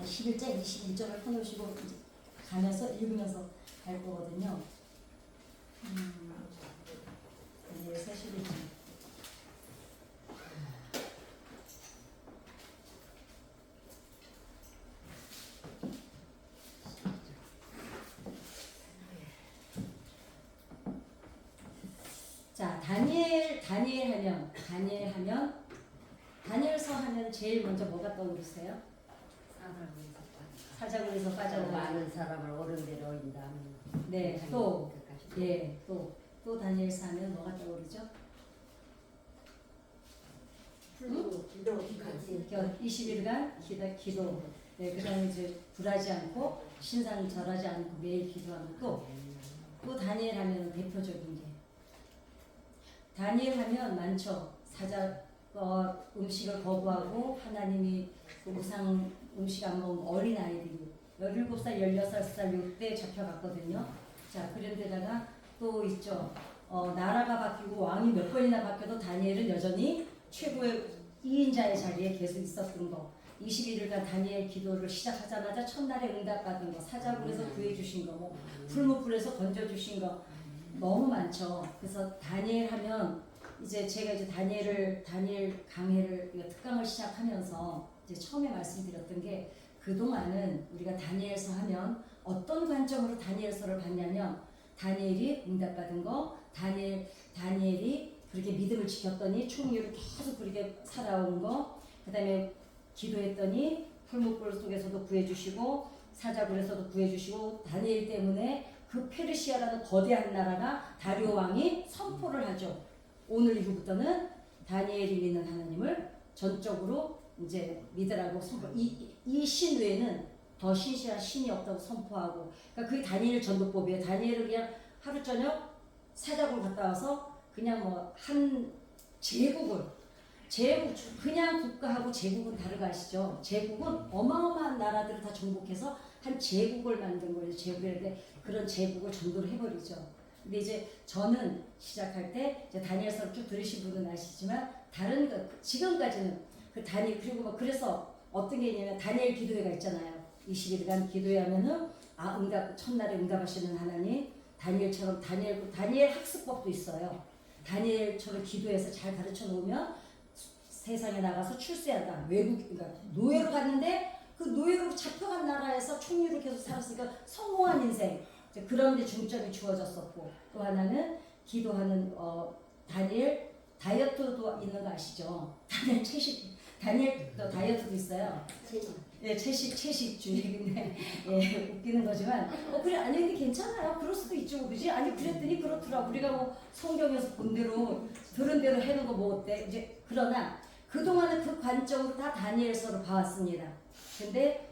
11장 21절을 펴놓으시고 이제 가면서 읽으면서 갈 거거든요. 다니엘서 11장. 자, 다니엘서 하면 제일 먼저 뭐가 떠오르세요? 사자굴에서 빠져나온 많은 사람을 오른대로 인다. 네, 또 다니엘서 하면 뭐가 떠오르죠? 기도 20일간 기도. 네, 그다음에 이제 불하지 않고 신상 절하지 않고 매일 기도하는 또 다니엘 하면 대표적인 게 다니엘 하면 많죠. 사자 음식을 거부하고 하나님이 그 우상 음식 안 먹은 어린 아이들이 17살, 16살 요때 잡혀갔거든요. 자, 그런데다가 또 있죠. 나라가 바뀌고 왕이 몇 번이나 바뀌어도 다니엘은 여전히 최고의 2인자의 자리에 계속 있었던 거. 21일간 다니엘 기도를 시작하자마자 첫날에 응답받은 거, 사자굴에서 구해주신 거, 뭐 풀무불에서 건져주신 거 너무 많죠. 그래서 다니엘 하면 이제 제가 이제 다니엘 강해를 특강을 시작하면서 이제 처음에 말씀드렸던 게 그동안은 우리가 다니엘서 하면 어떤 관점으로 다니엘서를 봤냐면 다니엘이 응답받은 거, 다니엘이 그렇게 믿음을 지켰더니 총리로 계속 그렇게 살아온 거, 그 다음에 기도했더니 풀무불 속에서도 구해주시고 사자굴에서도 구해주시고 다니엘 때문에 그 페르시아라는 거대한 나라가 다리오 왕이 선포를 하죠. 오늘 이후부터는 다니엘이 믿는 하나님을 전적으로 이제 믿으라고 선포. 이 신 외에는 더 신실한 신이 없다고 선포하고. 그러니까 그게 다니엘 전도법이에요. 다니엘은 그냥 하루 저녁 사자굴 갔다 와서 그냥 뭐 한 제국 그냥 국가하고 제국은 다르거 아시죠? 제국은 어마어마한 나라들을 다 정복해서 한 제국을 만든 거예요. 제국인데 그런 제국을 전도를 해버리죠. 근데 이제 저는 시작할 때 이제 다니엘서를 쭉 들으신 분은 아시지만 다른 지금까지는 그 다니엘 그리고 뭐 그래서 어떤 게 있냐면 다니엘 기도회가 있잖아요. 20일간 기도회하면은 응답 첫날에 응답하시는 하나님 다니엘처럼 다니엘 학습법도 있어요. 다니엘처럼 기도해서 잘 가르쳐 놓으면 세상에 나가서 출세한다. 그러니까 노예로 갔는데 그 노예로 잡혀간 나라에서 총리로 계속 살았으니까 성공한 인생. 그런 데 중점이 주어졌었고 또 하나는 기도하는 다니엘 다이어트도 있는 거 아시죠? 다니엘 또 다이어트도 있어요. 네, 채식 주의인데 예, 웃기는 거지만 그래 아니 근데 괜찮아요. 그럴 수도 있죠, 그지? 아니 그랬더니 그렇더라. 우리가 뭐 성경에서 본 대로 들은 대로 해놓은 거 뭐 어때? 이제 그러나 그동안은 그 관점으로 다 다니엘서를 봐왔습니다. 근데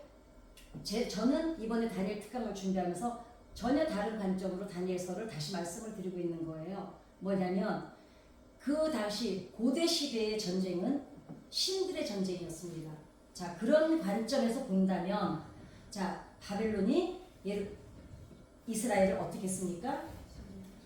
저는 이번에 다니엘 특강을 준비하면서 전혀 다른 관점으로 다니엘서를 다시 말씀을 드리고 있는 거예요. 뭐냐면 그 당시 고대 시대의 전쟁은 신들의 전쟁이었습니다. 자, 그런 관점에서 본다면 자, 바벨론이 이스라엘을 어떻게 했습니까?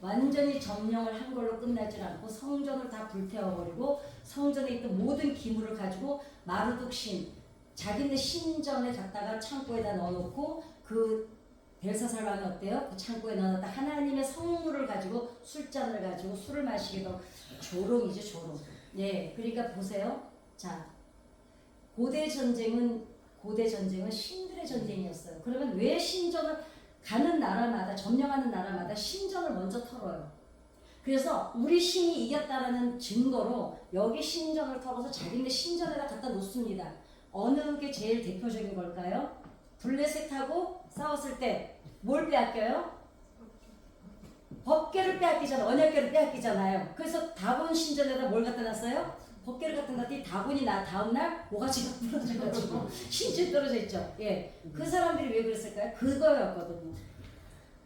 완전히 점령을 한 걸로 끝나지 않고 성전을 다 불태워버리고 성전에 있던 모든 기물을 가지고 마르둑 신 자기네 신전에 갖다가 창고에다 넣어놓고 그 벨사살 왕이 어때요? 그 창고에 넣어놨다 하나님의 성물을 가지고 술잔을 가지고 술을 마시기도 조롱이죠, 조롱. 예, 그러니까 보세요. 자, 고대 전쟁은 신들의 전쟁이었어요. 그러면 왜 신전을 가는 나라마다 점령하는 나라마다 신전을 먼저 털어요. 그래서 우리 신이 이겼다라는 증거로 여기 신전을 털어서 자기네 신전에다 갖다 놓습니다. 어느 게 제일 대표적인 걸까요? 블레셋하고 싸웠을 때 뭘 빼앗겨요? 법궤를 빼앗기잖아요. 언약궤를 빼앗기잖아요. 그래서 다곤 신전에다 뭘 갖다 놨어요? 법궤를 갖다 놨더니 다곤이 다음날 모가지가 부러져가지고 신전이 떨어져 있죠. 예, 그 사람들이 왜 그랬을까요? 그거였거든요.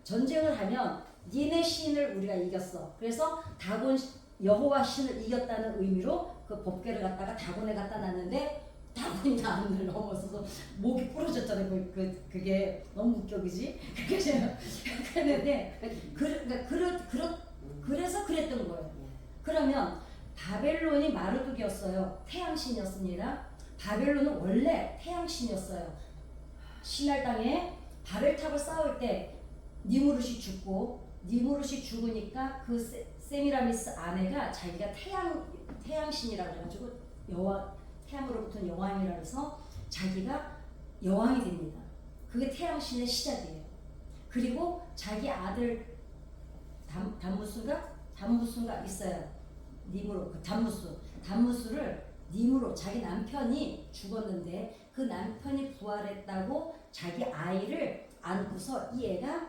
전쟁을 하면 니네 신을 우리가 이겼어. 그래서 다곤 여호와 신을 이겼다는 의미로 그 법궤를 갖다가 다곤에 갖다 놨는데 다곤이 다음날 넘어서서 목이 부러졌잖아요. 그게 너무 웃겨, 그지? 그랬는데 그래서 그랬던 거예요. 그러면 바벨론이 마르둑이었어요. 태양신이었습니다. 바벨론은 원래 태양신이었어요. 시날 땅에 바벨탑을 쌓을 때 니무롯이 죽고 니무롯이 죽으니까 그 세미라미스 아내가 자기가 태양신이라고 해가지고 태양으로부터 여왕이라 해서 자기가 여왕이 됩니다. 그게 태양신의 시작이에요. 그리고 자기 아들 담무수가 있어요. 니무롯, 그 담무수를 니무롯 자기 남편이 죽었는데 그 남편이 부활했다고 자기 아이를 안고서 이 애가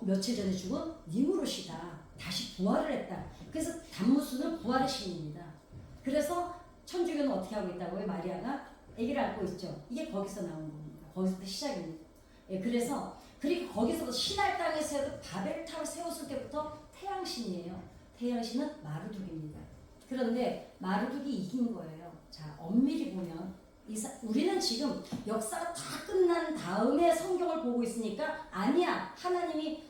며칠 전에 죽은 니무롯이다. 다시 부활을 했다. 그래서 담무수는 부활의 신입니다. 그래서 천주교는 어떻게 하고 있다고요? 마리아가 아기를 안고 있죠. 이게 거기서 나온 겁니다. 거기서부터 시작입니다. 예, 그리고 거기서도 시날 땅에서 바벨탑을 세웠을 때부터 태양신이에요. 태양신은 마르둑입니다. 그런데 마르둑이 이긴 거예요. 자, 엄밀히 보면 우리는 지금 역사가 다 끝난 다음에 성경을 보고 있으니까 아니야, 하나님이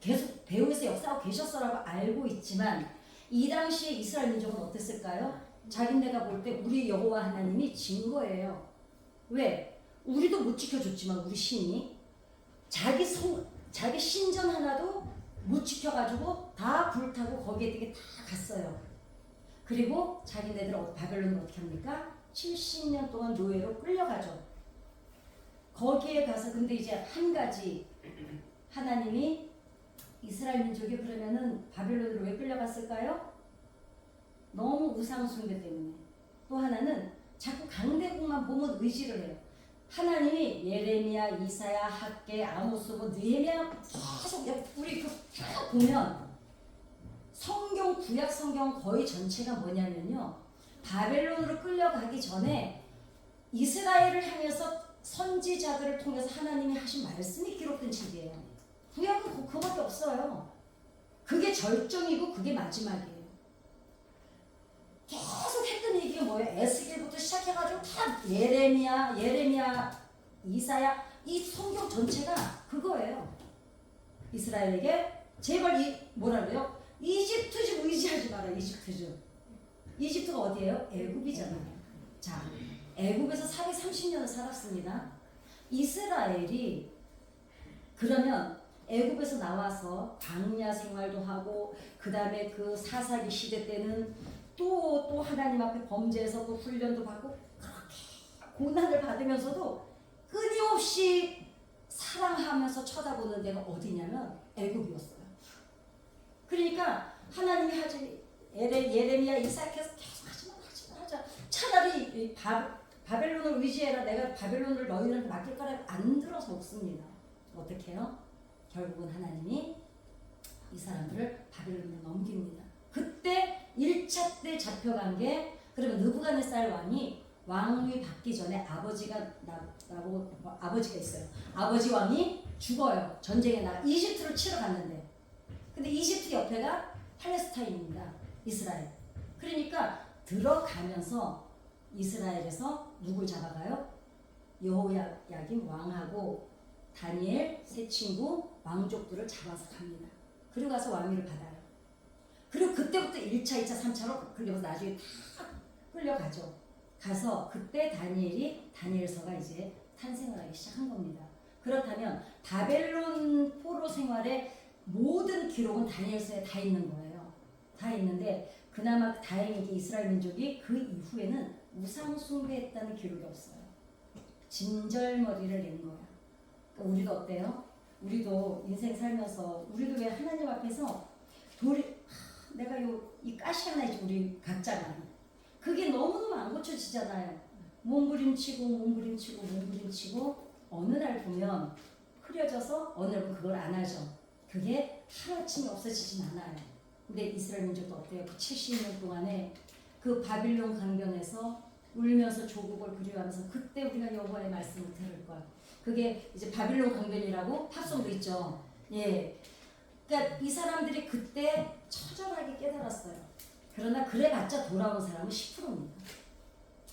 계속 배후에서 역사하고 계셨어라고 알고 있지만 이 당시에 이스라엘 민족은 어땠을까요? 자기네가 볼 때 우리 여호와 하나님이 진 거예요. 왜? 우리도 못 지켜줬지만 우리 신이 자기 신전 하나도 못 지켜가지고 다 불타고 거기에 되게 다 갔어요. 그리고 자기네들 바벨론을 어떻게 합니까? 70년 동안 노예로 끌려가죠. 거기에 가서 근데 이제 한 가지 하나님이 이스라엘 민족이 그러면은 바벨론으로 왜 끌려갔을까요? 너무 우상 숭배 때문에. 또 하나는 자꾸 강대국만 보면 의지를 해요. 하나님이 예레미야, 이사야, 학개, 아모스, 느헤미야 계속 우리 다 보면 구약 성경 거의 전체가 뭐냐면요. 바벨론으로 끌려가기 전에 이스라엘을 향해서 선지자들을 통해서 하나님이 하신 말씀이 기록된 책이에요. 구약은 그거밖에 없어요. 그게 절정이고 그게 마지막이에요. 계속 했던 얘기가 뭐예요? 에스겔부터 시작해가지고 다 예레미야, 이사야 이 성경 전체가 그거예요. 이스라엘에게 제발 뭐라 그래요? 이집트 좀 의지하지 마라. 이집트가 어디예요? 애굽이잖아요. 자, 애굽에서 430년을 살았습니다. 이스라엘이 그러면 애굽에서 나와서 광야 생활도 하고 그 다음에 그 사사기 시대 때는 또 하나님 앞에 범죄해서 또 훈련도 받고 그렇게 고난을 받으면서도 끊임없이 사랑하면서 쳐다보는 데가 어디냐면 애굽이었어요. 그러니까 하나님이 하지 예레미야 이사야께서 계속 하자. 차라리 바벨론을 의지해라. 내가 바벨론을 너희들한테 맡길 거라 안 들어서 먹습니다. 어떻게 해요? 결국은 하나님이 이 사람들을 바벨론으로 넘깁니다. 그때 1차 때 잡혀간 게 그러면 느부갓네살 왕이 받기 전에 아버지가 있어요. 아버지 왕이 죽어요. 전쟁에 이집트를 치러 갔는데 근데 이집트 옆에가 팔레스타인입니다. 이스라엘. 그러니까 들어가면서 이스라엘에서 누굴 잡아가요? 여호야김 왕하고 다니엘 세 친구 왕족들을 잡아서 갑니다. 그리고 가서 왕위를 받아요. 그리고 그때부터 1차, 2차, 3차로 그리고 나중에 다 끌려가죠. 가서 그때 다니엘서가 이제 탄생을 하기 시작한 겁니다. 그렇다면 바벨론 포로 생활의 모든 기록은 다니엘서에 다 있는 거예요. 다 있는데 그나마 다행히게 이스라엘 민족이 그 이후에는 우상 숭배했다는 기록이 없어요. 진절머리를 낸 거야. 그러니까 우리도 어때요? 우리도 인생 살면서 우리도 왜 하나님 앞에서 내가 이 가시 하나 있지 우리 각자가 그게 너무너무 안 고쳐지잖아요. 몸부림치고 어느 날 보면 흐려져서 어느 날 보면 그걸 안 하죠. 그게 하루아침에 없어지진 않아요. 근데 이스라엘 민족도 어때요? 그 70년 동안에 그 바빌론 강변에서 울면서 조국을 그리워하면서 그때 우리가 여호와의 말씀을 들을 거야. 그게 이제 바빌론 강변이라고 팝송도 있죠. 예. 그러니까 이 사람들이 그때 처절하게 깨달았어요. 그러나 그래봤자 돌아온 사람은 10%입니다.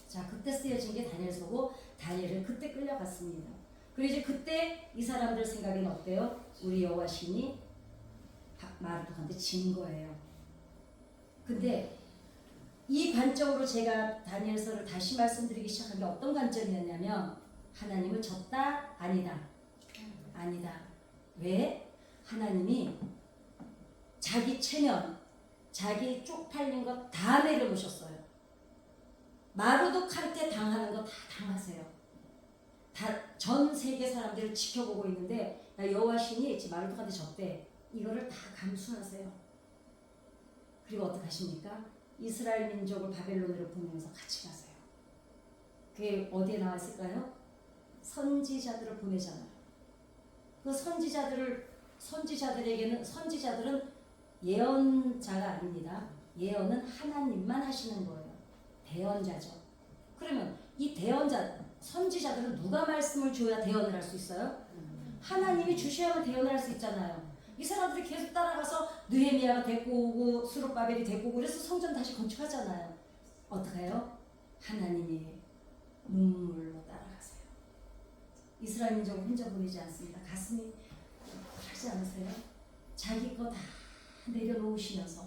자, 그때 쓰여진 게 다니엘서고 다니엘은 그때 끌려갔습니다. 그리고 이제 그때 이 사람들 생각에는 어때요? 우리 여호와 신이 마르둑한테 진 거예요. 근데 이 관점으로 제가 다니엘서를 다시 말씀드리기 시작한 게 어떤 관점이었냐면 하나님을 졌다? 아니다. 아니다. 왜? 하나님이 자기 체면, 자기 쪽팔린 것 다 내려놓으셨어요. 마르도카한테 당하는 거 다 당하세요. 다 전 세계 사람들을 지켜보고 있는데 여호와 신이 마르도카한테 졌대. 이거를 다 감수하세요. 그리고 어떻게 하십니까? 이스라엘 민족을 바벨론으로 보내면서 같이 가세요. 그게 어디에 나와 있을까요? 선지자들을 보내잖아요. 그 선지자들은 예언자가 아닙니다. 예언은 하나님만 하시는 거예요. 대언자죠. 그러면 이 선지자들은 누가 말씀을 줘야 대언을 할 수 있어요? 하나님이 주셔야만 대언을 할 수 있잖아요. 이 사람들이 계속 따라가서 느헤미야가 데리고 오고 스룹바벨이 데리고 오고 그래서 성전 다시 건축하잖아요. 어떻게 해요? 하나님이 눈물로 따라가세요. 이스라엘 민족을 혼자 보내지 않습니다. 가슴이 하지 않으세요? 자기 거 다 내려놓으시면서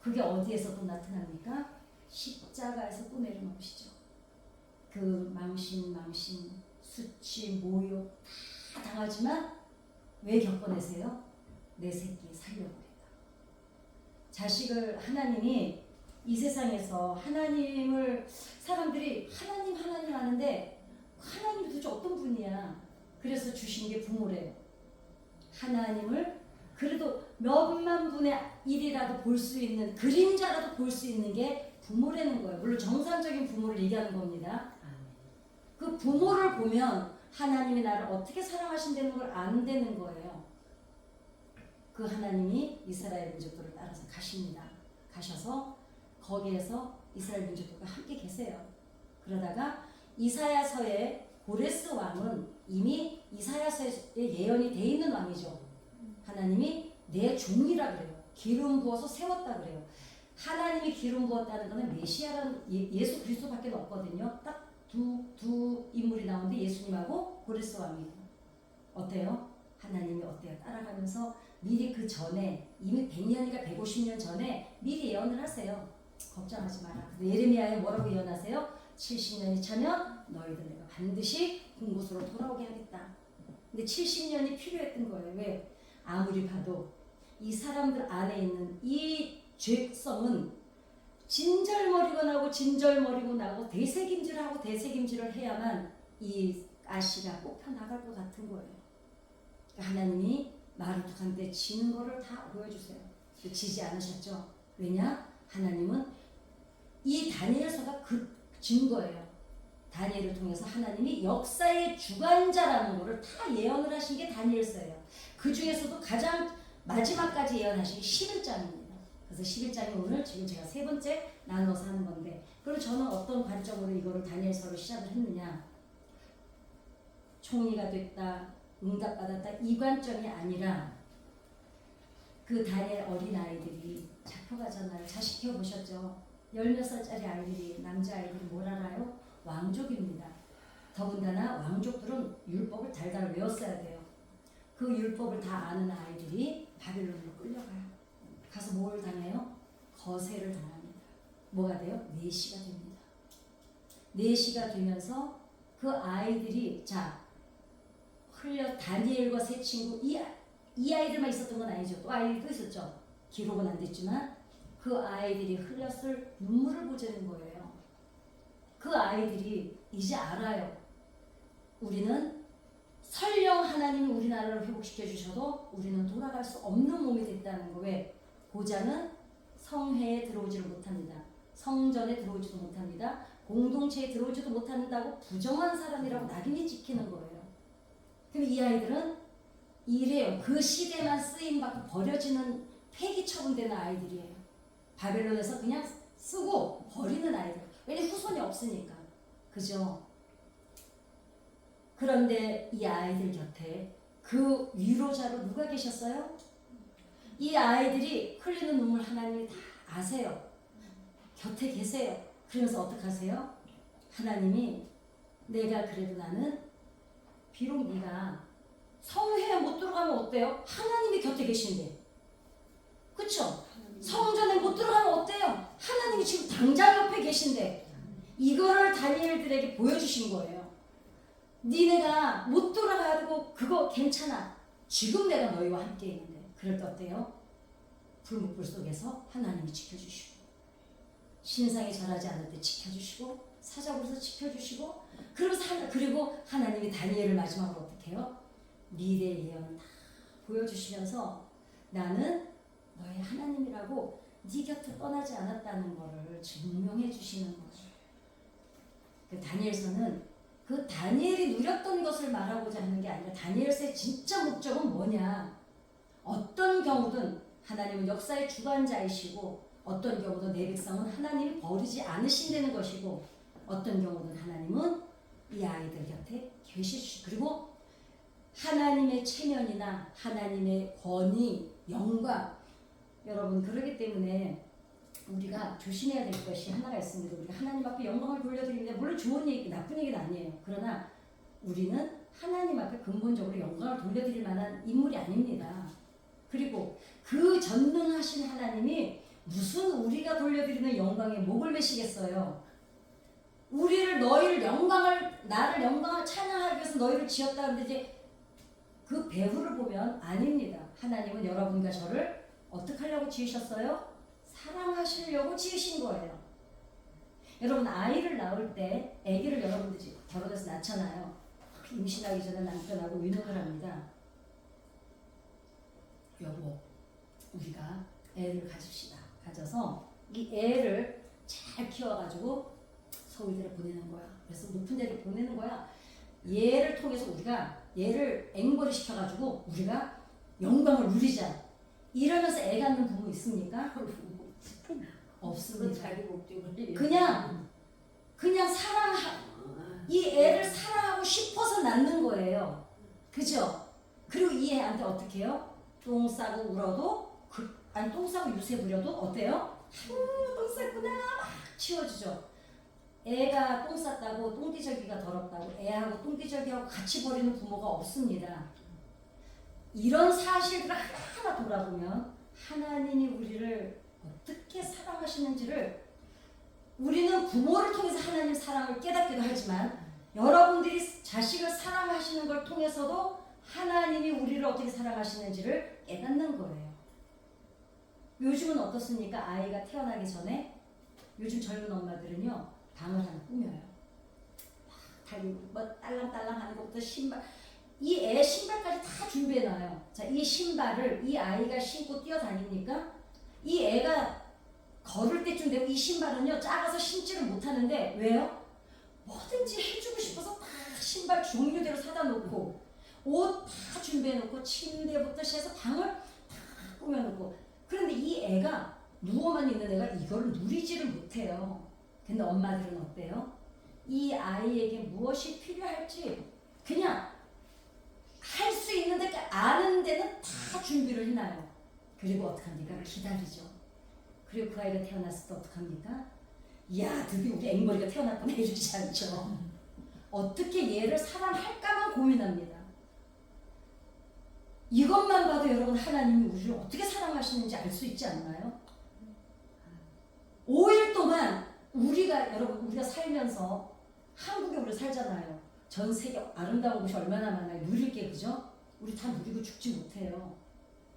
그게 어디에서 또 나타납니까? 십자가에서 또 내려놓으시죠. 그 망신, 수치, 모욕 다 당하지만 왜 겪어내세요? 내 새끼 살려버린다. 자식을 하나님이 이 세상에서 하나님을 사람들이 하나님 하는데 하나님이 도대체 어떤 분이야? 그래서 주신 게 부모래요. 하나님을 그래도 몇만 분의 1이라도 볼 수 있는 그림자라도 볼 수 있는 게 부모라는 거예요. 물론 정상적인 부모를 얘기하는 겁니다. 그 부모를 보면 하나님이 나를 어떻게 사랑하신다는 걸 안 되는 거예요. 그 하나님이 이스라엘 민족들을 따라서 가십니다. 가셔서 거기에서 이스라엘 민족들과 함께 계세요. 그러다가 이사야서의 고레스 왕은 이미 이사야서에 예언이 돼 있는 왕이죠. 하나님이 내 종이라 그래요. 기름 부어서 세웠다 그래요. 하나님이 기름 부었다는 것은 메시아라는 예수 그리스도밖에 없거든요. 딱 두 인물이 나오는데 예수님하고 고레스 왕이에요. 어때요? 하나님이 어때요? 따라가면서 미리 그 전에 이미 100년이가 150년 전에 미리 예언을 하세요. 걱정하지 마라. 예레미야에 뭐라고 예언하세요? 70년이 차면 너희들 내가 반드시 본 곳으로 돌아오게 하겠다. 근데 70년이 필요했던 거예요. 왜? 아무리 봐도 이 사람들 안에 있는 이 죄성은 진절머리고 나고 되새김질을 해야만 이 가시가 뽑혀 나갈 것 같은 거예요. 그러니까 하나님이 마르도카한테 지는 거를 다 보여주세요. 지지 않으셨죠? 왜냐? 하나님은 이 다니엘서가 그 증거예요. 다니엘을 통해서 하나님이 역사의 주관자라는 거를 다 예언을 하신 게 다니엘서예요. 그 중에서도 가장 마지막까지 예언하신 게 11장입니다. 그래서 11장이 오늘 지금 제가 세 번째 나눠서 하는 건데, 그럼 저는 어떤 관점으로 이거를 다니엘서를 시작을 했느냐? 총리가 됐다, 응답받았다 이 관점이 아니라 그 다니엘 어린아이들이 잡혀가잖아요. 자식 키워보셨죠? 10몇 살짜리 아이들이, 남자아이들이 뭘 알아요? 왕족입니다. 더군다나 왕족들은 율법을 달달 외웠어야 돼요. 그 율법을 다 아는 아이들이 바벨론으로 끌려가요. 가서 뭘 당해요? 거세를 당합니다. 뭐가 돼요? 내시가 됩니다. 내시가 되면서 그 아이들이 다니엘과 세 친구 이 아이들만 있었던 건 아니죠. 또 아이들도 있었죠. 기록은 안 됐지만 그 아이들이 흘렸을 눈물을 보자는 거예요. 그 아이들이 이제 알아요. 우리는 설령 하나님이 우리나라를 회복시켜 주셔도 우리는 돌아갈 수 없는 몸이 됐다는 거. 왜? 고자는 성회에 들어오지를 못합니다. 성전에 들어오지도 못합니다. 공동체에 들어오지도 못한다고 부정한 사람이라고 낙인이 찍히는 거예요. 그럼 이 아이들은 이래요. 그 시대만 쓰임받고 버려지는 폐기 처분되는 아이들이에요. 바벨론에서 그냥 쓰고 버리는 아이들. 왜냐면 후손이 없으니까. 그죠? 그런데 이 아이들 곁에 그 위로자로 누가 계셨어요? 이 아이들이 흘리는 눈물 하나님이 다 아세요. 곁에 계세요. 그러면서 어떻게 하세요? 하나님이 내가 그래도 나는 비록 네가 성회에 못 들어가면 어때요? 하나님이 곁에 계신데. 그쵸? 성전에 못 들어가면 어때요? 하나님이 지금 당장 옆에 계신데. 이거를 다니엘들에게 보여주신 거예요. 니네가 못 돌아가도 그거 괜찮아. 지금 내가 너희와 함께 있는데. 그럴 때 어때요? 불목불 속에서 하나님이 지켜주시고, 신상에 절하지 않을 때 지켜주시고, 사자굴에서 지켜주시고, 그리고 하나님이 다니엘을 마지막으로 어떻게 해요? 미래 예언을 다 보여주시면서 나는 너의 하나님이라고 네 곁을 떠나지 않았다는 것을 증명해 주시는 거죠. 그 다니엘서는 그 다니엘이 누렸던 것을 말하고자 하는 게 아니라 다니엘서의 진짜 목적은 뭐냐? 어떤 경우든 하나님은 역사의 주관자이시고 어떤 경우든 내 백성은 하나님이 버리지 않으신다는 것이고 어떤 경우든 하나님은 이 아이들 곁에 계시시고 그리고 하나님의 체면이나 하나님의 권위, 영광 여러분 그러기 때문에 우리가 조심해야 될 것이 하나가 있습니다. 우리가 하나님 앞에 영광을 돌려드리는데 물론 좋은 얘기, 나쁜 얘기는 아니에요. 그러나 우리는 하나님 앞에 근본적으로 영광을 돌려드릴 만한 인물이 아닙니다. 그리고 그 전능하신 하나님이 무슨 우리가 돌려드리는 영광에 목을 매시겠어요. 너희를 나를 영광을 찬양하기 위해서 너희를 지었다 하는데 이제 그 배후를 보면 아닙니다. 하나님은 여러분과 저를 어떻게 하려고 지으셨어요? 사랑하시려고 지으신 거예요. 여러분 아이를 낳을 때 아기를 여러분들이 결혼해서 낳잖아요. 임신하기 전에 남편하고 의논을 합니다. 여보, 우리가 애를 가져서 이 애를 잘 키워가지고 서울대를 보내는 거야. 그래서 높은 데를 보내는 거야. 얘를 통해서 우리가 얘를 앵벌이 시켜가지고 우리가 영광을 누리자. 이러면서 애 갖는 부모 있습니까? 없습니다. 자기 목적을 그냥 이 애를 사랑하고 싶어서 낳는 거예요. 그죠? 그리고 이 애한테 어떻게 해요? 똥 싸고 울어도 똥 싸고 유세 부려도 어때요? 똥 쌌구나 막 치워주죠. 애가 똥 쌌다고 똥기저귀가 더럽다고 애하고 똥기저귀하고 같이 버리는 부모가 없습니다. 이런 사실들을 하나하나 돌아보면 하나님이 우리를 어떻게 사랑하시는지를 우리는 부모를 통해서 하나님 사랑을 깨닫기도 하지만 여러분들이 자식을 사랑하시는 걸 통해서도 하나님이 우리를 어떻게 사랑하시는지를 깨닫는 거예요. 요즘은 어떻습니까? 아이가 태어나기 전에 요즘 젊은 엄마들은요 방을 하나 꾸며요. 막 달리고 뭐 딸랑딸랑 하는 것부터 신발 이 애 신발까지 다 준비해놔요. 자, 이 신발을 이 아이가 신고 뛰어다니니까 이 애가 걸을 때쯤 되고 이 신발은요 작아서 신지를 못하는데 왜요? 뭐든지 해주고 싶어서 다 신발 종류대로 사다 놓고 옷 다 준비해놓고 침대부터 시작해서 방을 다 꾸며놓고 그런데 이 애가 누워만 있는 애가 이걸 누리지를 못해요. 근데 엄마들은 어때요? 이 아이에게 무엇이 필요할지 그냥 할 수 있는데 아는 데는 다 준비를 해놔요. 그리고 어떡합니까? 기다리죠. 그리고 그 아이가 태어났을 때 어떡합니까? 이야 드디어 우리 앵벌이가 태어났구나 이러지 않죠. 어떻게 얘를 사랑할까만 고민합니다. 이것만 봐도 여러분 하나님이 우리를 어떻게 사랑하시는지 알 수 있지 않나요? 5일 동안 우리가 살면서 한국에 우리 살잖아요. 전 세계 아름다운 곳이 얼마나 많아요. 누릴 게 그죠? 우리 다 누리고 죽지 못해요.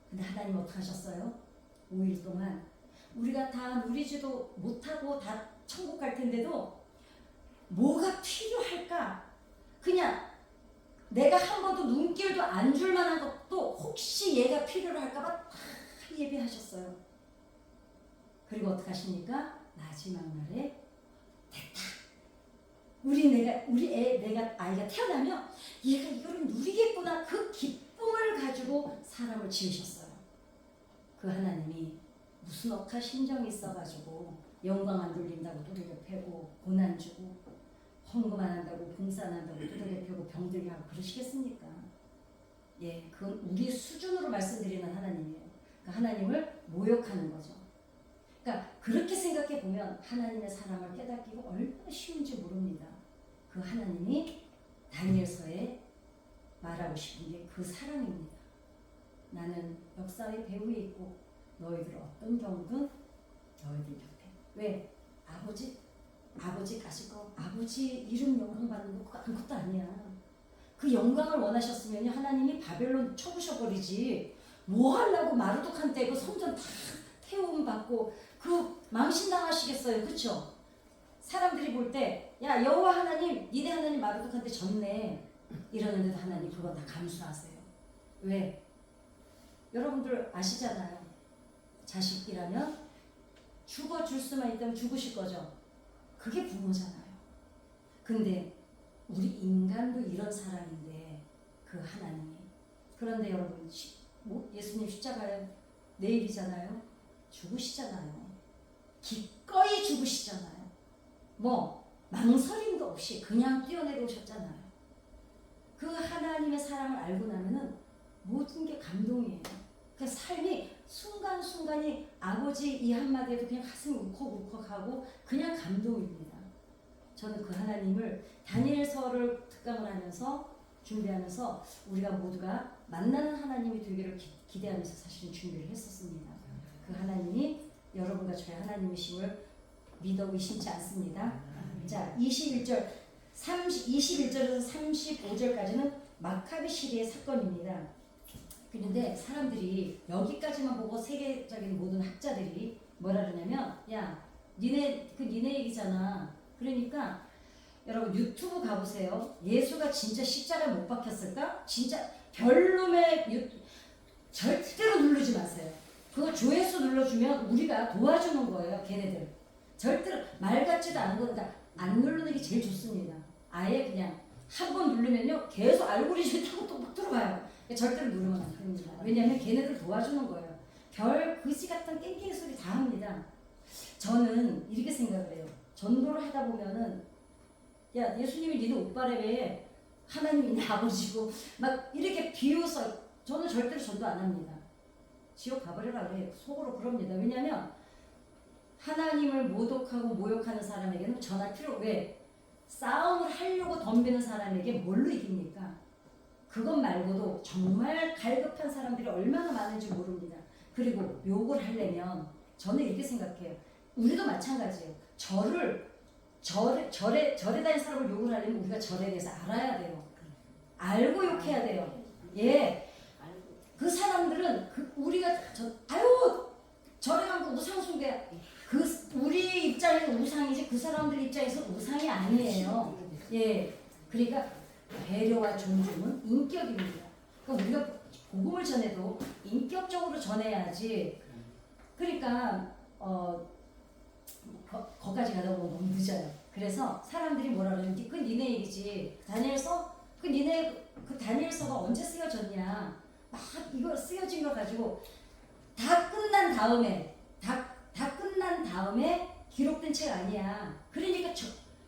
근데 하나님 어떻게 하셨어요? 5일 동안 우리가 다 누리지도 못하고 다 천국 갈 텐데도 뭐가 필요할까? 그냥 내가 한 번도 눈길도 안 줄 만한 것도 혹시 얘가 필요로 할까봐 다 예비하셨어요. 그리고 어떻게 하십니까? 마지막 날에 됐다. 내가 아이가 태어나면 얘가 이거를 누리겠구나. 그 기쁨을 가지고 사람을 지으셨어요. 그 하나님이 무슨 억한 심정이 있어가지고 영광 안 돌린다고 두들겨 패고 고난 주고 헌금 안 한다고 봉사 안 한다고 두들겨 패고 병들게 하고 그러시겠습니까? 예, 그건 우리 수준으로 말씀드리는 하나님이에요. 그 하나님을 모욕하는 거죠. 그러니까 그렇게 생각해 보면 하나님의 사랑을 깨닫기가 얼마나 쉬운지 모릅니다. 그 하나님이 다니엘서에 말하고 싶은 게 그 사랑입니다. 나는 역사의 배후에 있고 너희들 어떤 경우든 너희들 곁에. 왜? 아버지 가실 거 아버지 이름 영광 받는 거 그거 아무것도 아니야. 그 영광을 원하셨으면 하나님이 바벨론 쳐부셔버리지 뭐 하려고 마르독한테 그 성전 다 태움 받고 그 망신당하시겠어요. 그쵸? 사람들이 볼 때 야 여호와 하나님 니네 하나님 마르독한테 졌네 이러는데도 하나님 그거 다 감수하세요. 왜? 여러분들 아시잖아요. 자식이라면 죽어줄 수만 있다면 죽으실 거죠. 그게 부모잖아요. 근데 우리 인간도 이런 사람인데 그 하나님이 그런데 여러분 예수님 십자가에 내일이잖아요. 죽으시잖아요. 기꺼이 죽으시잖아요. 뭐 망설임도 없이 그냥 뛰어내려오셨잖아요. 그 하나님의 사랑을 알고 나면은 모든 게 감동이에요. 그 삶이 순간순간이 아버지 이 한마디에도 그냥 가슴이 울컥울컥하고 그냥 감동입니다. 저는 그 하나님을 다니엘서를 특강을 하면서 준비하면서 우리가 모두가 만나는 하나님이 되기를 기대하면서 사실은 준비를 했었습니다. 그 하나님이 여러분과 저의 하나님이심을 믿어 의심치 않습니다. 자, 21절에서 35절까지는 마카비 시대의 사건입니다. 그런데 사람들이 여기까지만 보고 세계적인 모든 학자들이 뭐라 그러냐면 야 니네 얘기잖아. 그러니까 여러분 유튜브 가보세요. 예수가 진짜 십자가에 못 박혔을까? 진짜 별놈의 절대로 누르지 마세요. 그거 조회수 눌러주면 우리가 도와주는 거예요. 걔네들 절대로 말 같지도 않은 거니까 안 누르는 게 제일 좋습니다. 아예 그냥 한 번 누르면요 계속 알고리즘이 타고 또 막 들어가요. 절대로 누르면 안 됩니다. 왜냐하면 걔네들 도와주는 거예요. 별 그지 같은 깽깽이 소리 다 합니다. 저는 이렇게 생각을 해요. 전도를 하다 보면은 야 예수님이 니네 오빠래왜 하나님이 내 아버지고 막 이렇게 비웃어. 저는 절대로 전도 안 합니다. 지옥 가버려라 그래요. 속으로 그럽니다. 왜냐하면 하나님을 모독하고 모욕하는 사람에게는 전할 필요 왜? 싸움을 하려고 덤비는 사람에게 뭘로 이깁니까? 그것 말고도 정말 갈급한 사람들이 얼마나 많은지 모릅니다. 그리고 욕을 하려면 저는 이렇게 생각해요. 우리도 마찬가지예요. 절에 다니는 사람을 욕을 하려면 우리가 절에 대해서 알아야 돼요. 알고 욕해야 돼요. 예. 그 사람들은 우리가 절에 가면 우상 숭배 우리 입장에서 우상이지 그 사람들 입장에서 우상이 아니에요. 예. 그러니까 배려와 존중은 인격입니다. 그러니까 우리가 복음을 전해도 인격적으로 전해야지. 그러니까 거기까지 가다 보면 너무 늦어요. 그래서 사람들이 뭐라 그러는지 그 니네 얘기지. 다니엘서 그 다니엘서가 언제 쓰여졌냐. 막 이거 쓰여진 거 가지고 다 끝난 다음에 기록된 책 아니야. 그러니까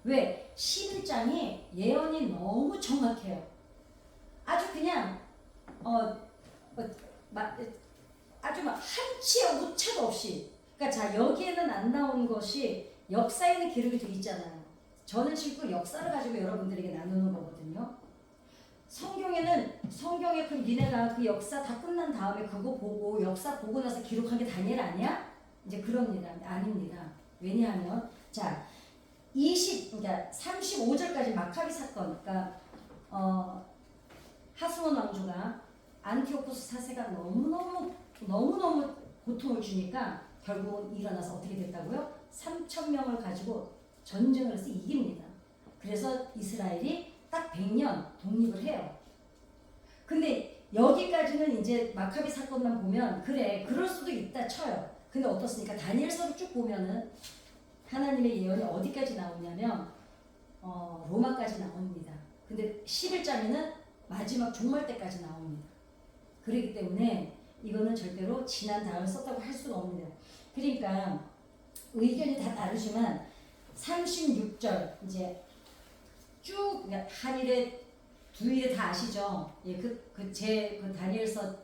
왜 11장이 예언이 너무 정확해요. 아주 그냥 아주 막 한치의 오차도 없이. 그러니까 자 여기에는 안 나온 것이 역사에는 기록이 돼 있잖아요. 저는 지금 역사를 가지고 여러분들에게 나누는 거거든요. 성경에 그 니네가 그 역사 다 끝난 다음에 그거 보고 역사 보고 나서 기록한 게 다니엘 아니야? 이제 그럽니다. 아닙니다. 왜냐하면 자 35절까지 마카비 사건, 그러니까 하스몬 왕조가 안티오코스 4세가 너무너무 고통을 주니까 결국은 일어나서 어떻게 됐다고요? 3,000명을 가지고 전쟁을 해서 이깁니다. 그래서 이스라엘이 딱 100년 독립을 해요. 근데 여기까지는 이제 마카비 사건만 보면 그래 그럴 수도 있다 쳐요. 근데 어떻습니까? 다니엘서를 쭉 보면은 하나님의 예언이 어디까지 나오냐면 로마까지 나옵니다. 근데 11장에는 마지막 종말 때까지 나옵니다. 그렇기 때문에 이거는 절대로 지난 다음에 썼다고 할 수가 없습니다. 그러니까 의견이 다 다르지만 36절 이제 쭉 한일에 두일에 다 아시죠? 예, 제 다니엘서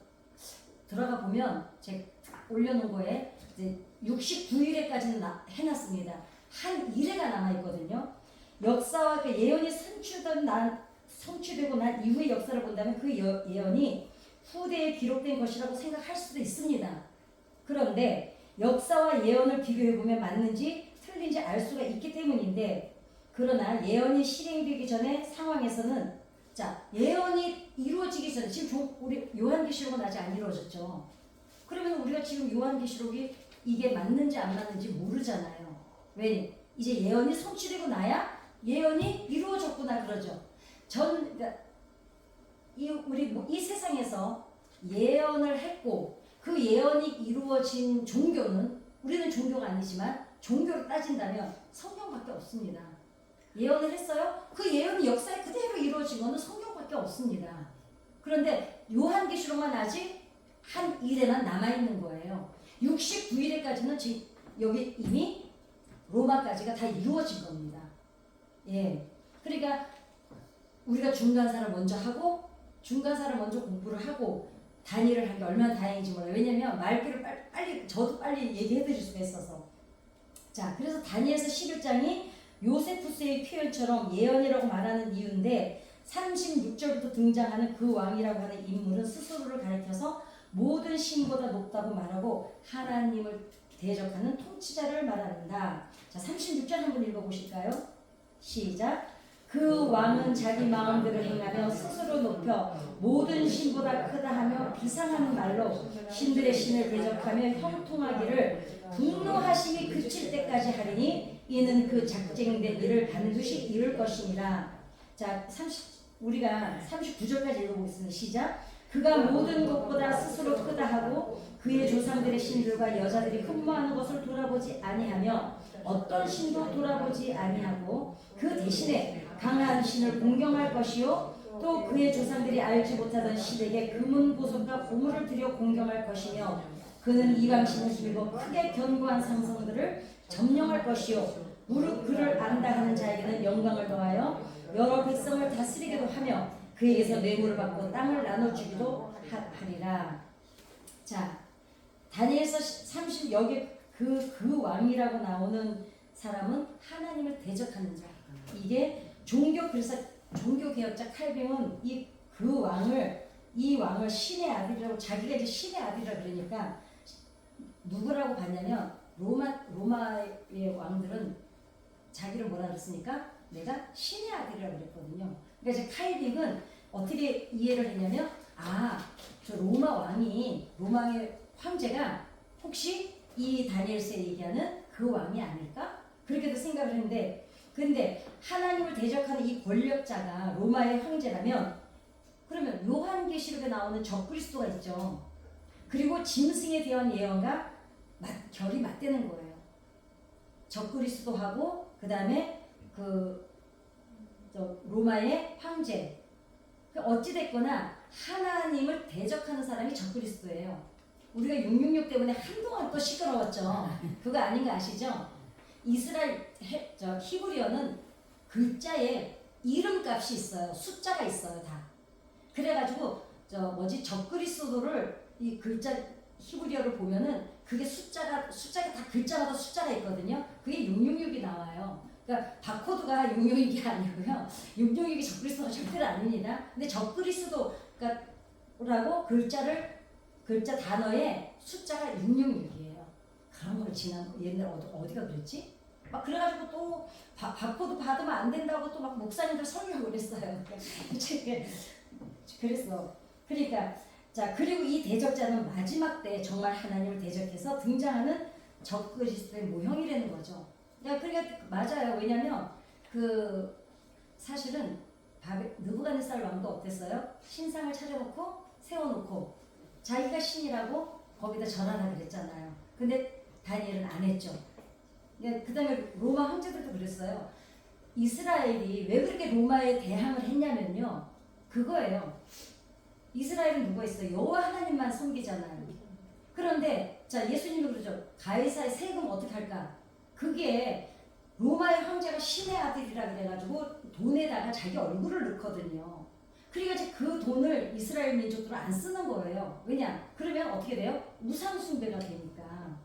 들어가 보면 제가 올려놓은 거에 이제 69일에까지는 해놨습니다. 한 일회가 남아 있거든요. 역사와 그 예언이 성취되고 난 이후의 역사를 본다면 그 예언이 후대에 기록된 것이라고 생각할 수도 있습니다. 그런데 역사와 예언을 비교해보면 맞는지 틀린지 알 수가 있기 때문인데, 그러나 예언이 실행되기 전의 상황에서는 자, 예언이 이루어지기 전에 지금 우리 요한계시록은 아직 안 이루어졌죠. 그러면 우리가 지금 요한계시록이 이게 맞는지 안 맞는지 모르잖아요. 왜? 이제 예언이 성취되고 나야 예언이 이루어졌구나 그러죠. 그러니까 이 세상에서 예언을 했고 그 예언이 이루어진 종교는 우리는 종교가 아니지만 종교로 따진다면 성경밖에 없습니다. 예언을 했어요? 그 예언이 역사에 그대로 이루어진 것은 성경밖에 없습니다. 그런데 요한계시록만 아직 한 일에만 남아있는 거예요. 69일에까지는 지금 여기 이미 로마까지가 다 이루어진 겁니다. 예. 그러니까 우리가 중간사를 먼저 하고 중간사를 먼저 공부를 하고 단일을 한 게 얼마나 다행인지 몰라요. 왜냐면 말귀를 빨리 저도 빨리 얘기해 드릴 수가 있어서. 자, 그래서 다니엘서 11장이 요세푸스의 표현처럼 예언이라고 말하는 이유인데 36절부터 등장하는 그 왕이라고 하는 인물은 스스로를 가리켜서 모든 신보다 높다고 말하고 하나님을 대적하는 통치자를 말한다. 자, 36절 한번 읽어보실까요? 시작. 그 왕은 자기 마음대로 행하며 스스로 높여 모든 신보다 크다 하며 비상하는 말로 신들의 신을 대적하며 형통하기를 분노하심이 그칠 때까지 하리니 이는 그 작정된 일을 반드시 이룰 것이니라. 자, 우리가 39절까지 읽어보겠습니다. 시작. 그가 모든 것보다 스스로 크다 하고 그의 조상들의 신들과 여자들이 흠모하는 것을 돌아보지 아니하며 어떤 신도 돌아보지 아니하고 그 대신에 강한 신을 공경할 것이요 또 그의 조상들이 알지 못하던 신에게 금은 보석과 보물을 들여 공경할 것이며 그는 이방신을 힘입어 크게 견고한 상성들을 점령할 것이요 무릇 그를 안다 하는 자에게는 영광을 더하여 여러 백성을 다스리기도 하며 그에게서 뇌물을 받고 땅을 나눠주기도 하리라. 자, 다니엘서 30 여기 그 왕이라고 나오는 사람은 하나님을 대적하는 자. 이게 그래서 종교개혁자 칼뱅은 이 왕을 신의 아들이라고 자기가 이제 신의 아들이라 그러니까 누구라고 봤냐면 로마의 왕들은 자기를 뭐라 그랬으니까 내가 신의 아들이라고 그랬거든요. 그러니까 이제 칼뱅은 어떻게 이해를 했냐면 저 로마의 황제가 혹시 이 다니엘서에 얘기하는 그 왕이 아닐까? 그렇게도 생각을 했는데 근데 하나님을 대적하는 이 권력자가 로마의 황제라면 그러면 요한계시록에 나오는 적그리스도가 있죠. 그리고 짐승에 대한 예언과 결이 맞대는 거예요. 적그리스도하고 그 다음에 로마의 황제. 어찌됐거나 하나님을 대적하는 사람이 적그리스도예요. 우리가 666 때문에 한동안 또 시끄러웠죠. 그거 아닌 거 아시죠? 이스라엘 히브리어는 글자에 이름값이 있어요. 숫자가 있어요, 다. 그래가지고 적그리스도를 이 글자 히브리어를 보면은 그게 숫자가 다 글자마다 숫자가 있거든요. 그게 666이 나와요. 그러니까 바코드가 666이 아니고요. 666이 적그리스도가 절대로 아닙니다. 근데 적그리스도라고 글자 단어에 숫자가 666이에요. 그런 걸 옛날에 어디가 그랬지? 막 그래가지고 또 바코드 받으면 안 된다고 또 막 목사님들 설명을 그랬어요. 그랬어. 그러니까 자 그리고 이 대적자는 마지막 때 정말 하나님을 대적해서 등장하는 적그리스도의 모형이라는 거죠. 그러니까 맞아요. 왜냐하면 사실은 느부갓네살 왕도 어땠어요? 신상을 차려놓고 세워놓고 자기가 신이라고 거기다 절하라 그랬잖아요. 근데 다니엘은 안 했죠. 그 다음에 로마 황제들도 그랬어요. 이스라엘이 왜 그렇게 로마에 대항을 했냐면요. 그거예요. 이스라엘은 누가 있어요? 여호와 하나님만 섬기잖아요. 그런데 자 예수님이 그러죠. 가이사의 세금 어떻게 할까? 그게 로마의 황제가 신의 아들이라 그래가지고 돈에다가 자기 얼굴을 넣거든요. 그러니까 이제 그 돈을 이스라엘 민족들은 안 쓰는 거예요. 왜냐? 그러면 어떻게 돼요? 우상 숭배가 되니까.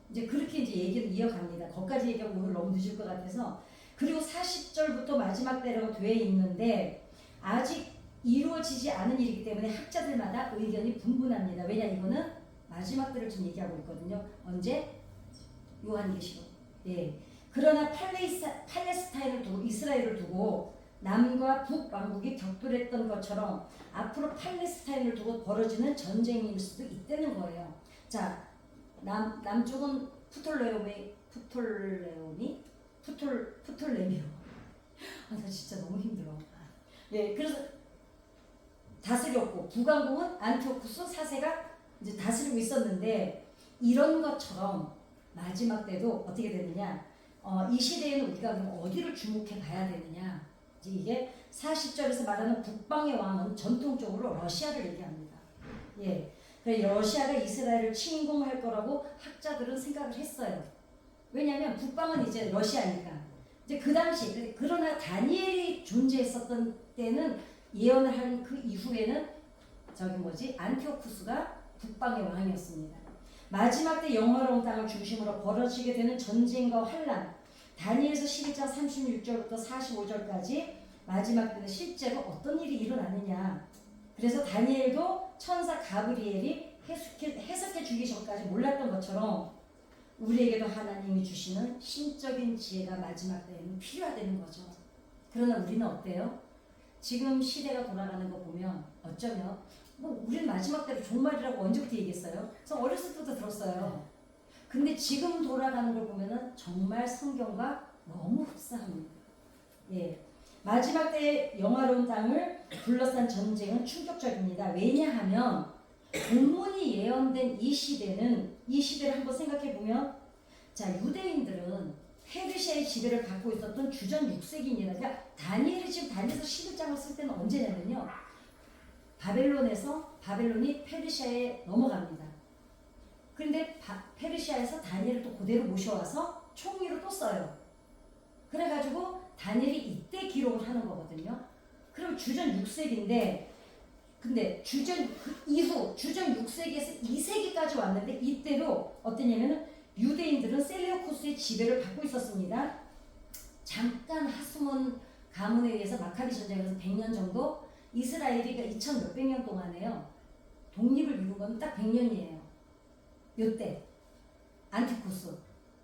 이제 그렇게 이제 얘기를 이어갑니다. 거기까지 얘기하면 오늘 너무 늦을 것 같아서. 그리고 40절부터 마지막 때라고 돼 있는데 아직 이루어지지 않은 일이기 때문에 학자들마다 의견이 분분합니다. 왜냐? 이거는 마지막 때를 좀 얘기하고 있거든요. 언제? 요한계시록. 예. 그러나 팔레스타인을 두고 이스라엘을 두고 남과 북 왕국이 격돌했던 것처럼 앞으로 팔레스타인을 두고 벌어지는 전쟁일 수도 있다는 거예요. 자, 남쪽은 프톨레미오. 아, 나 진짜 너무 힘들어. 예, 그래서 다스렸고 북왕국은 안티오쿠스 4세가 이제 다스리고 있었는데 이런 것처럼 마지막 때도 어떻게 되느냐? 이 시대에는 우리가 그럼 어디를 주목해 봐야 되느냐? 이게 40절에서 말하는 북방의 왕은 전통적으로 러시아를 얘기합니다. 예, 러시아가 이스라엘을 침공할 거라고 학자들은 생각을 했어요. 왜냐하면 북방은 이제 러시아니까. 이제 그 당시 그러나 다니엘이 존재했었던 때는 예언을 한 그 이후에는 안티오쿠스가 북방의 왕이었습니다. 마지막 때 영화로운 땅을 중심으로 벌어지게 되는 전쟁과 환란. 다니엘서 11장 36절부터 45절까지 마지막 때는 실제로 어떤 일이 일어나느냐. 그래서 다니엘도 천사 가브리엘이 해석해 주기 전까지 몰랐던 것처럼 우리에게도 하나님이 주시는 신적인 지혜가 마지막 때에는 필요하다는 거죠. 그러나 우리는 어때요? 지금 시대가 돌아가는 거 보면 어쩌면 우리는 마지막 때로 종말이라고 언제부터 얘기했어요? 저 어렸을 때부터 들었어요. 근데 지금 돌아가는 걸 보면은 정말 성경과 너무 흡사합니다. 예. 마지막 때의 영화로운 땅을 둘러싼 전쟁은 충격적입니다. 왜냐하면 본문이 예언된 이 시대를 한번 생각해 보면, 자, 유대인들은 페르시아의 지배를 받고 있었던 주전 6세기입니다. 그러니까 다니엘서 11장을 쓸 때는 언제냐면요, 바벨론이 페르시아에 넘어갑니다. 그런데 페르시아에서 다니엘을 또 그대로 모셔와서 총리로 또 써요. 그래가지고 다니엘이 이때 기록을 하는 거거든요. 그럼 주전 6세기인데, 근데 이후 주전 6세기에서 2세기까지 왔는데 이때도 어떠냐면은 유대인들은 셀레우쿠스의 지배를 받고 있었습니다. 잠깐 하스몬 가문에 의해서 마카비 전쟁에서 100년 정도, 이스라엘이 2000몇백 년 동안에요 독립을 이룬 건 딱 100년이에요. 요때 안티코스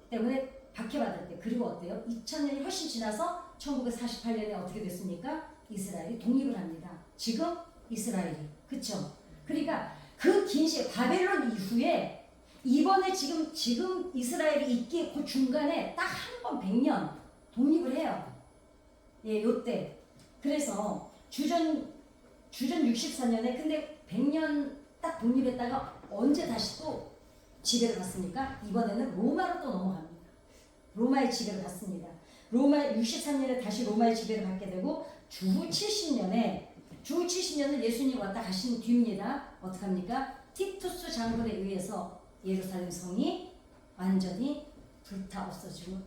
때문에 박해받을 때. 그리고 어때요? 2000년이 훨씬 지나서 1948년에 어떻게 됐습니까? 이스라엘이 독립을 합니다. 지금 이스라엘이. 그쵸? 그러니까 그 긴 시간, 바벨론 이후에 이번에 지금 이스라엘이 있기 그 중간에 딱 한 번 100년 독립을 해요. 예, 요때. 그래서 주전 64년에 근데 100년 딱 독립했다가 언제 다시 또 지배를 받습니까? 이번에는 로마로 또 넘어갑니다. 로마의 지배를 받습니다. 로마 63년에 다시 로마의 지배를 받게 되고 주후 70년은 예수님 왔다 가신 뒤입니다. 어떡합니까? 티투스 장군에 의해서 예루살렘 성이 완전히 불타 없어지고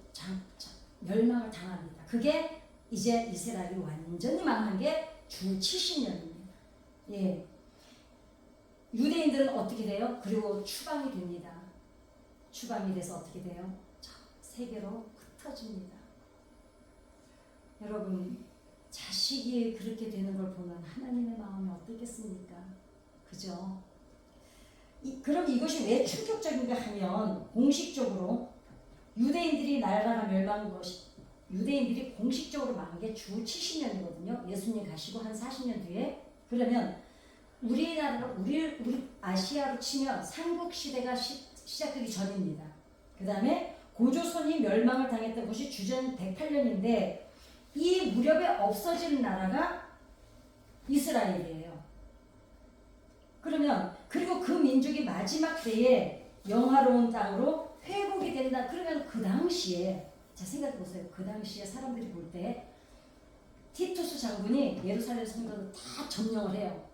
멸망을 당합니다. 그게 이제 이스라엘이 완전히 망한 게 주 70년입니다. 예. 유대인들은 어떻게 돼요? 그리고 추방이 됩니다. 추방이 돼서 어떻게 돼요? 세계로 흩어집니다. 여러분, 자식이 그렇게 되는 걸 보면 하나님의 마음이 어떻겠습니까? 그죠? 그럼 이것이 왜 충격적인가 하면, 공식적으로 유대인들이 공식적으로 망한 게 주 70년이거든요. 예수님 가시고 한 40년 뒤에. 그러면 우리 아시아로 치면 삼국시대가 시작되기 전입니다. 그 다음에 고조선이 멸망을 당했던 것이 주전 108년인데 이 무렵에 없어진 나라가 이스라엘이에요. 그리고 그 민족이 마지막 때에 영화로운 땅으로 회복이 된다. 그러면 그 당시에, 자, 생각해보세요. 그 당시에 사람들이 볼 때 티투스 장군이 예루살렘 성전을 다 점령을 해요.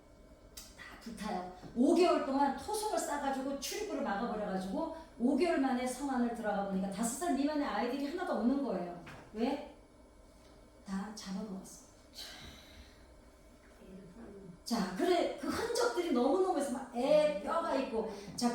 다 불타요. 5개월 동안 토속을 싸가지고 출입구를 막아버려가지고 5개월 만에 성 안을 들어가 보니까 5살 미만의 아이들이 하나도 없는 거예요. 왜? 다 잡아먹었어. 자, 그래, 그 흔적들이 너무너무 해서 뼈가 있고, 자,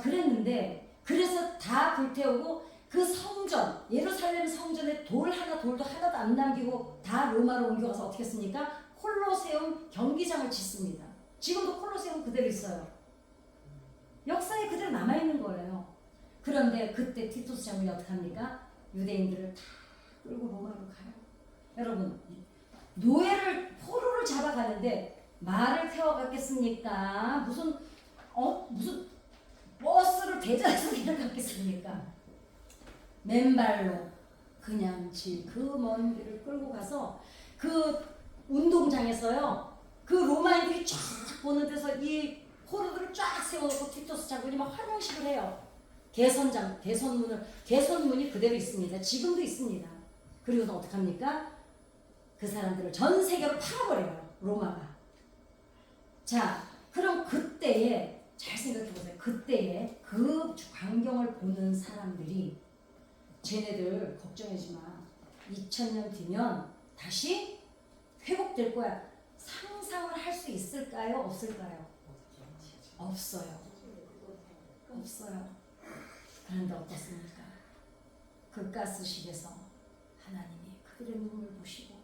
그래서 다 불태우고 그 성전, 예루살렘 성전에 돌도 하나도 안 남기고 다 로마로 옮겨가서 어떻게 했습니까? 콜로세움 경기장을 짓습니다. 지금도 콜로세움 그대로 있어요. 역사에 그대로 남아있는 거예요. 그런데 그때 티투스 장군이 어떻게 합니까? 유대인들을 다 끌고 로마로 가요. 여러분, 노예를 포로를 잡아가는데 말을 태워갔겠습니까? 무슨 버스를 대전에서 갔겠습니까? 맨발로 그냥 그 먼 길을 끌고 가서 그 운동장에서요. 그 로마인들이 쫙 보는 데서 이 포로들을 쫙 세워놓고 티토스 장군이 막 환영식을 해요. 개선문이 그대로 있습니다. 지금도 있습니다. 그리고는 어떡합니까? 그 사람들을 전 세계로 팔아버려요. 로마가. 자, 그럼 그때에 잘 생각해보세요. 그때에 그 광경을 보는 사람들이 쟤네들 걱정하지 마. 2000년 뒤면 다시 회복될 거야. 상상을 할 수 있을까요? 없을까요? 없어요. 없어요. 그런데 어떻습니까? 그 가스실에서 하나님이 그들의 눈을 보시고,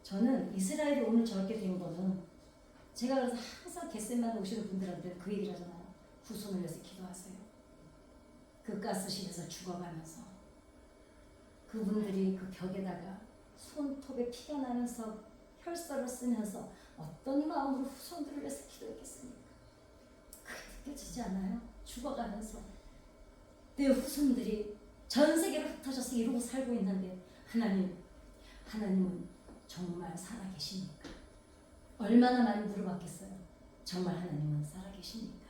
저는 이스라엘이 오늘 저렇게 된 거는 제가 그래서 항상 겟세마네 오시는 분들한테 그 얘기를 하잖아요. 후손을 위해서 기도하세요. 그 가스실에서 죽어가면서 그분들이 그 벽에다가 손톱에 피가 나면서 혈서를 쓰면서 어떤 마음으로 후손들을 위해서 기도했겠습니까? 그게 느껴지지 않아요? 죽어가면서 내 후손들이 전 세계로 흩어져서 이러고 살고 있는데 하나님은 정말 살아계십니까? 얼마나 많이 물어봤겠어요? 정말 하나님은 살아계십니까?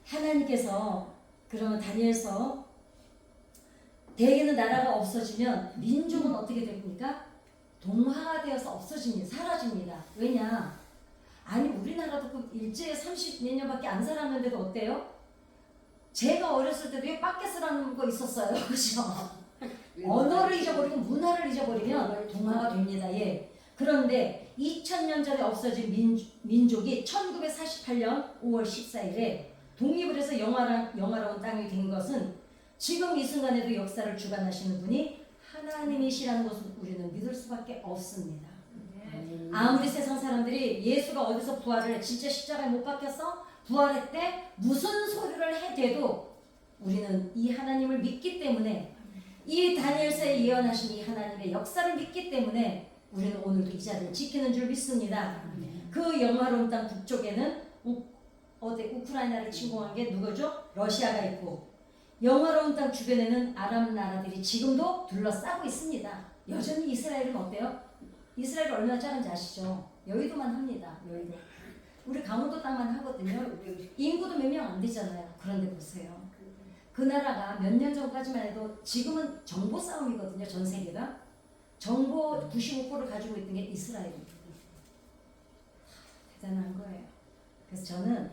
하나님께서 그러면 다니엘서 대개는 나라가 없어지면 민족은 어떻게 됩니까? 동화되어서 없어집니다. 사라집니다. 왜냐? 아니 우리나라도 그 일제에 30몇 년밖에 안 살았는데도 어때요? 제가 어렸을 때도 빠켓스라는 거 있었어요. 그죠? 언어를 잊어버리고 문화를 잊어버리면 동화가 됩니다. 예. 그런데 2000년 전에 없어진 민족이 1948년 5월 14일에 독립을 해서 영화로운 땅이 된 것은 지금 이 순간에도 역사를 주관하시는 분이 하나님이시라는 것을 우리는 믿을 수밖에 없습니다. 아무리 세상 사람들이 예수가 어디서 부활을 해, 진짜 십자가에 못 박혔어? 부활했대? 무슨 소리를 해대도 우리는 이 하나님을 믿기 때문에, 이 다니엘서에 예언하신 이 하나님의 역사를 믿기 때문에 우리는 오늘도 이 자리를 지키는 줄 믿습니다. 그 영화로운 땅 북쪽에는 우크라이나를 침공한 게 누구죠? 러시아가 있고, 영화로운 땅 주변에는 아랍 나라들이 지금도 둘러싸고 있습니다. 여전히 이스라엘은 어때요? 이스라엘 얼마나 작은지 아시죠? 여의도만 합니다. 여의도. 우리 강원도 땅만 하거든요. 인구도 몇 명 안 되잖아요. 그런데 보세요. 그 나라가 몇 년 전까지만 해도, 지금은 정보 싸움이거든요. 전 세계가. 정보 95%를 가지고 있던 게 이스라엘입니다. 대단한 거예요. 그래서 저는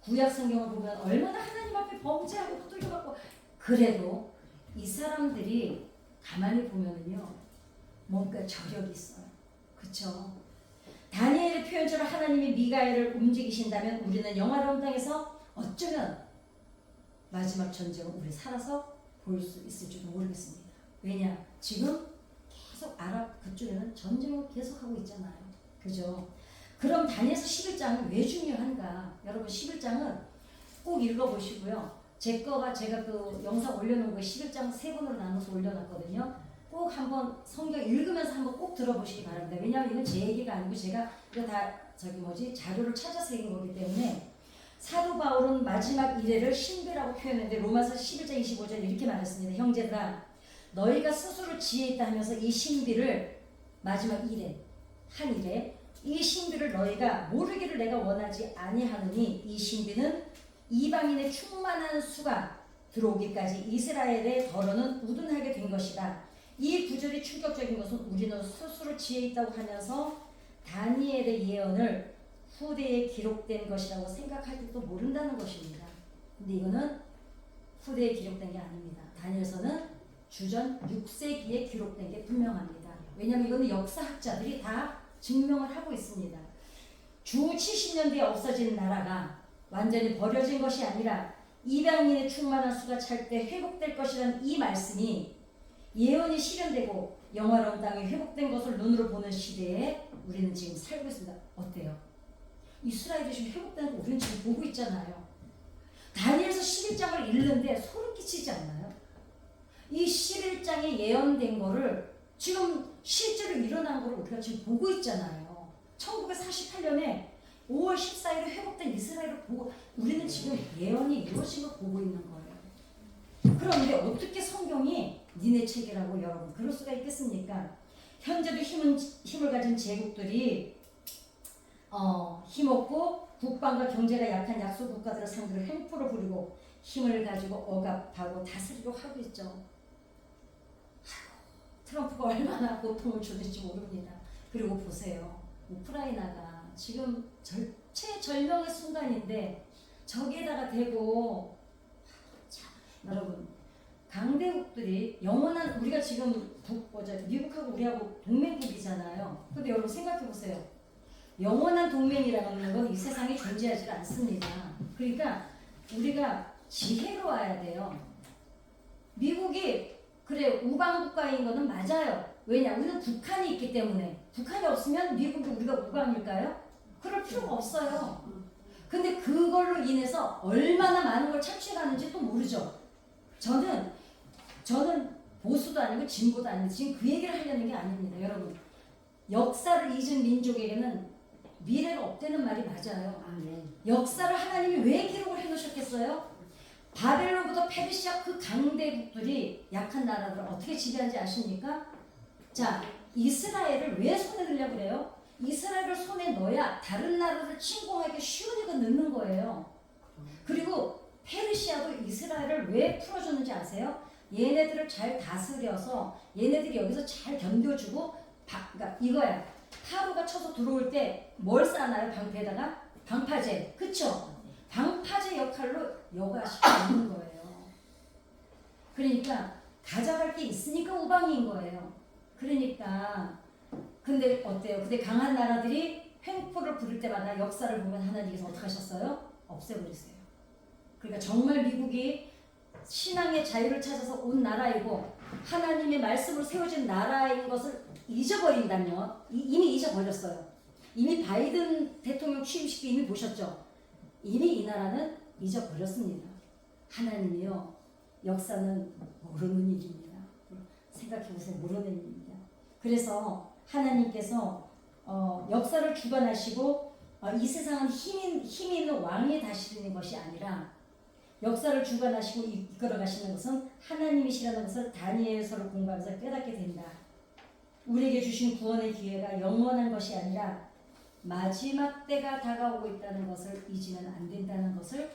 구약 성경을 보면 얼마나 하나님 앞에 범죄하고 후들겨갖고, 그래도 이 사람들이 가만히 보면은요, 뭔가 저력이 있어요. 그쵸? 다니엘의 표현처럼 하나님이 미가엘을 움직이신다면 우리는 영화로운 땅에서 어쩌면 마지막 전쟁을 우리 살아서 볼 수 있을지도 모르겠습니다. 왜냐? 지금 계속 아랍 그쪽에는 전쟁을 계속하고 있잖아요. 그죠? 그럼 다니엘서 11장은 왜 중요한가? 여러분 11장은 꼭 읽어보시고요. 제가 그 영상 올려놓은 거 11장 3번으로 나눠서 올려놨거든요. 꼭 한번 성경 읽으면서 한번 꼭 들어보시기 바랍니다. 왜냐하면 이건 제 얘기가 아니고 제가 이거 다 자료를 찾아서 읽은 거기 때문에, 사도 바울은 마지막 이래를 신비라고 표현했는데 로마서 11장 25절 이렇게 말했습니다. 형제들아, 너희가 스스로 지혜 있다 하면서 이 신비를, 마지막 이래, 한 이래, 이 신비를 너희가 모르기를 내가 원하지 아니하느니 이 신비는 이방인의 충만한 수가 들어오기까지 이스라엘의 더러는 우둔하게 된 것이다. 이 구절이 충격적인 것은 우리는 스스로 지혜 있다고 하면서 다니엘의 예언을 후대에 기록된 것이라고 생각할지도 모른다는 것입니다. 근데 이거는 후대에 기록된 게 아닙니다. 다니엘서는 주전 6세기에 기록된 게 분명합니다. 왜냐하면 이거는 역사학자들이 다 증명을 하고 있습니다. 주 70년 뒤에 없어진 나라가 완전히 버려진 것이 아니라 이방인의 충만한 수가 찰 때 회복될 것이라는 이 말씀이 예언이 실현되고 영화로운 땅이 회복된 것을 눈으로 보는 시대에 우리는 지금 살고 있습니다. 어때요? 이스라엘이 지금 회복되는 거 우리는 지금 보고 있잖아요. 다니엘서 11장을 읽는데 소름 끼치지 않나요? 이 11장에 예언된 거를 지금 실제로 일어난 걸 우리가 지금 보고 있잖아요. 1948년에 5월 14일에 회복된 이스라엘을 보고 우리는 지금 예언이 이루어진 걸 보고 있는 거예요. 그런데 어떻게 성경이 니네 책이라고 여러분 그럴 수가 있겠습니까? 현재도 힘을 가진 제국들이 힘없고 국방과 경제가 약한 약소 국가들을 상대로 횡포를 부리고 힘을 가지고 억압하고 다스리려 하고 있죠. 트럼프가 얼마나 고통을 주는지 모릅니다. 그리고 보세요. 우크라이나가 지금 최절명의 순간인데 저기에다가 대고 여러분 강대국들이 영원한 우리가 지금 미국하고 우리하고 동맹국이잖아요. 근데 여러분 생각해 보세요. 영원한 동맹이라는 건 이 세상에 존재하지 않습니다. 그러니까 우리가 지혜로워야 돼요. 미국이 그래 우방국가인 거는 맞아요. 왜냐? 우리는 북한이 있기 때문에. 북한이 없으면 미국이 우리가 우방일까요? 그럴 필요가 없어요. 근데 그걸로 인해서 얼마나 많은 걸 착취하는지 또 모르죠. 저는 보수도 아니고 진보도 아니고 지금 그 얘기를 하려는 게 아닙니다. 여러분 역사를 잊은 민족에게는 미래가 없다는 말이 맞아요. 역사를 하나님이 왜 기록을 해놓으셨겠어요? 바벨론부터 페르시아 그 강대국들이 약한 나라들을 어떻게 지배한지 아십니까? 자, 이스라엘을 왜 손에 넣으려고 그래요? 이스라엘을 손에 넣어야 다른 나라를 침공하기 쉬우니까 넣는 거예요. 그리고 페르시아도 이스라엘을 왜 풀어줬는지 아세요? 얘네들을 잘 다스려서 얘네들이 여기서 잘 견뎌주고 그러니까 이거야. 타로가 쳐서 들어올 때 뭘 쌓나요? 방패에다가? 방파제. 그쵸? 방파제 역할로 여과시키는 거예요. 그러니까 가져갈 게 있으니까 우방인 거예요. 그러니까 근데 어때요? 근데 강한 나라들이 횡포를 부릴 때마다 역사를 보면 하나님께서 어떻게 하셨어요? 없애버리세요. 그러니까 정말 미국이 신앙의 자유를 찾아서 온 나라이고 하나님의 말씀으로 세워진 나라인 것을 잊어버린다면 이미 잊어버렸어요. 이미 바이든 대통령 취임식 때 이미 보셨죠? 이미 이 나라는 잊어버렸습니다. 하나님이요. 역사는 모르는 일입니다. 생각해보세요. 모르는 일입니다. 그래서 하나님께서 역사를 주관하시고 이 세상은 힘 있는 왕이 다스리는 것이 아니라 역사를 주관하시고 이끌어가시는 것은 하나님이시라는 것을 다니엘서를 공부하면서 깨닫게 된다. 우리에게 주신 구원의 기회가 영원한 것이 아니라 마지막 때가 다가오고 있다는 것을 잊으면 안 된다는 것을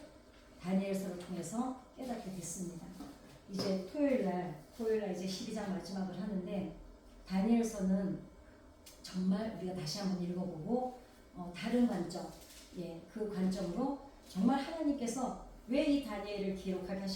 다니엘서를 통해서 깨닫게 됐습니다. 이제 토요일날 이제 12장 마지막을 하는데 다니엘서는 정말 우리가 다시 한번 읽어보고 다른 관점, 그 관점으로 정말 하나님께서 왜 이 다니엘을 기록하게 하셨는지